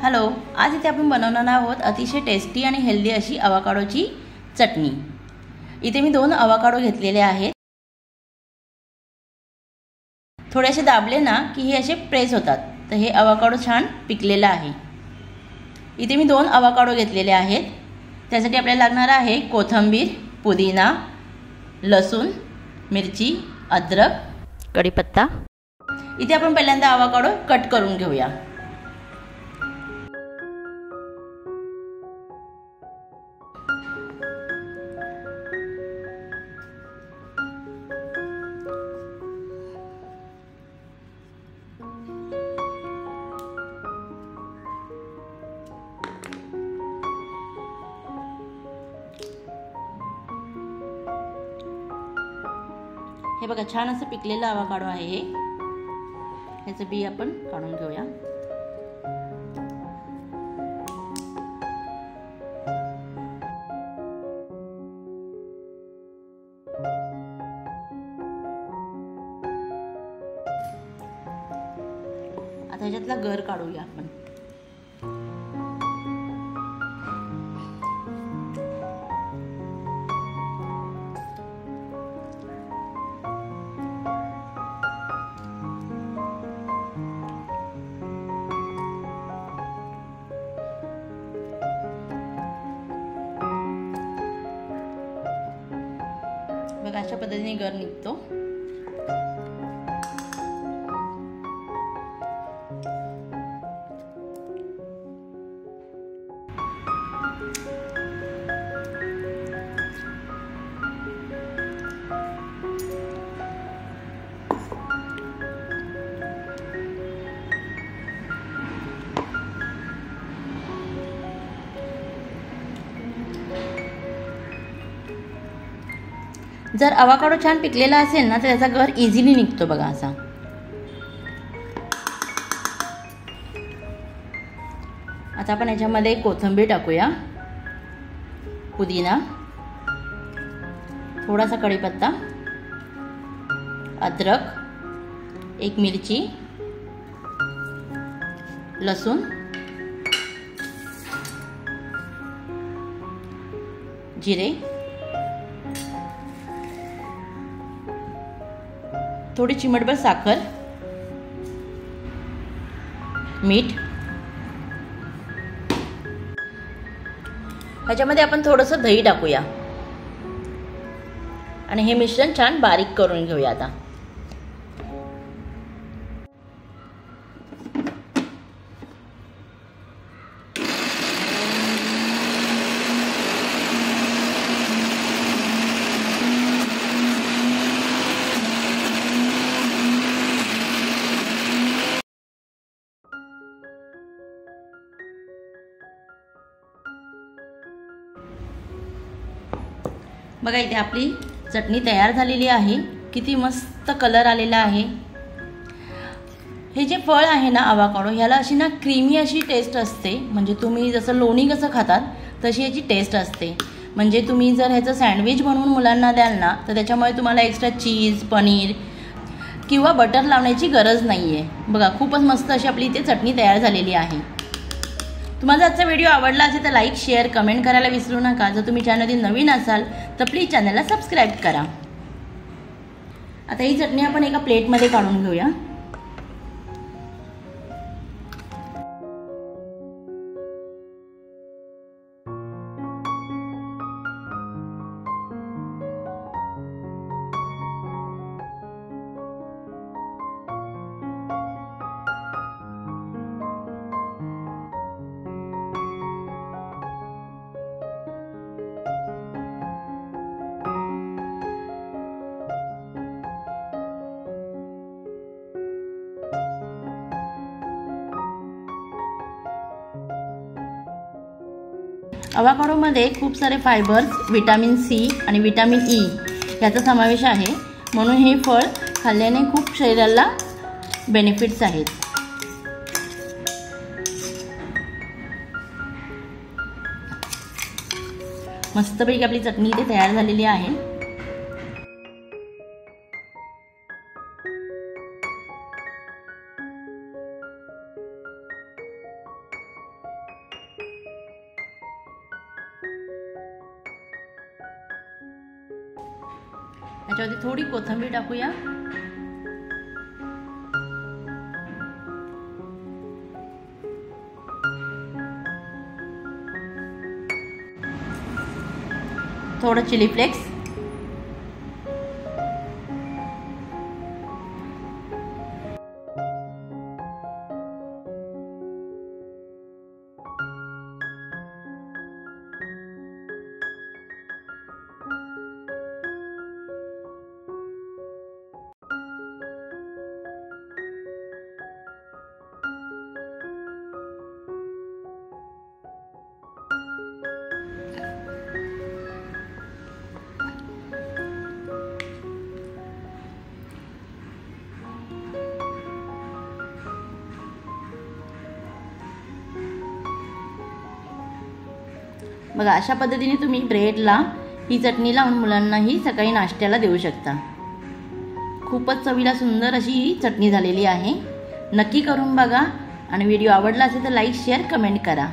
Hello, आज इथे आपण बनवणार आहोत अतिशय टेस्टी आणि हेल्दी अशी अवाकाडोची चटणी। इथे मी 2 अवाकाडो घेतलेले आहेत। थोडे असे दाबले ना की हे असे प्रेस होतात, तर हे अवाकाडो छान पिकलेला आहे। इथे मी 2 अवाकाडो घेतलेले आहेत। त्यासाठी आपल्याला लागणार आहे कोथिंबीर, पुदिना, लसूण, मिरची, अद्रक, कढीपत्ता। इथे आपण पहिल्यांदा अवाकाडो कट करून घेऊया। हे बघा, छान असं पिकलेलं अवाकाडो आहे हे। ह्याचं बी आपण काढून घेऊया। आता ह्याच्यातला गर काढूया आपण। बघा, अशा पद्धतीने गर निघतो। जर अवाकाडो छान पिकलेला असेल ना तर त्याचा गर इझिली निघतो बघा असा। आता आपण याच्यामध्ये कोथिंबीर टाकूया, पुदिना, थोडासा कढीपत्ता, अद्रक, 1 मिरची, लसूण, जिरे, थोडी चिमटभर साखर, मीठ। ह्याच्यामध्ये आपण थोडंसं दही टाकूया आणि हे मिश्रण छान बारीक करून घेऊया आता। बघा, इथे आपली चटणी तयार झालेली आहे। किती मस्त कलर आलेला आहे। हे जे फळ आहे ना अवाकाडो, ह्याला अशी ना क्रीमी अशी टेस्ट असते। म्हणजे तुम्ही जसं लोणी कसं खातात तशी याची टेस्ट असते। म्हणजे तुम्ही जर ह्याचं सँडविच बनवून मुलांना द्याल ना तर त्याच्यामुळे तुम्हाला एक्स्ट्रा चीज, पनीर किंवा बटर लावण्याची गरज नाही आहे। बघा, खूपच मस्त अशी आपली इथे चटणी तयार झालेली आहे। तुम्हाला आजचा व्हिडिओ आवडला असेल तर लाईक, शेअर, कमेंट करायला विसरू नका। जर तुम्ही चॅनलवर नवीन असाल तर प्लीज चॅनलला सबस्क्राईब करा। आता ही चटणी आपण एका प्लेटमध्ये काढून घेऊया। अवाकाडोमध्ये खूप सारे फायबर्स, विटॅमिन सी आणि विटॅमिन ई याचा समावेश आहे। म्हणून हे फळ खाल्ल्याने खूप शरीराला बेनिफिट्स आहेत। मस्तपैकी आपली चटणी इथे तयार झालेली आहे। याच्यावरती थोडी कोथिंबीर टाकूया. थोडं चिली फ्लेक्स. बघा अशा पद्धतीने तुम्ही ब्रेडला ही चटणी लावून मुलांनाही सकाळी नाश्त्याला देऊ शकता. खूपच चवीला सुंदर अशी ही चटणी झालेली आहे. नक्की करून बघा आणि व्हिडिओ आवडला असेल तर लाईक शेअर कमेंट करा.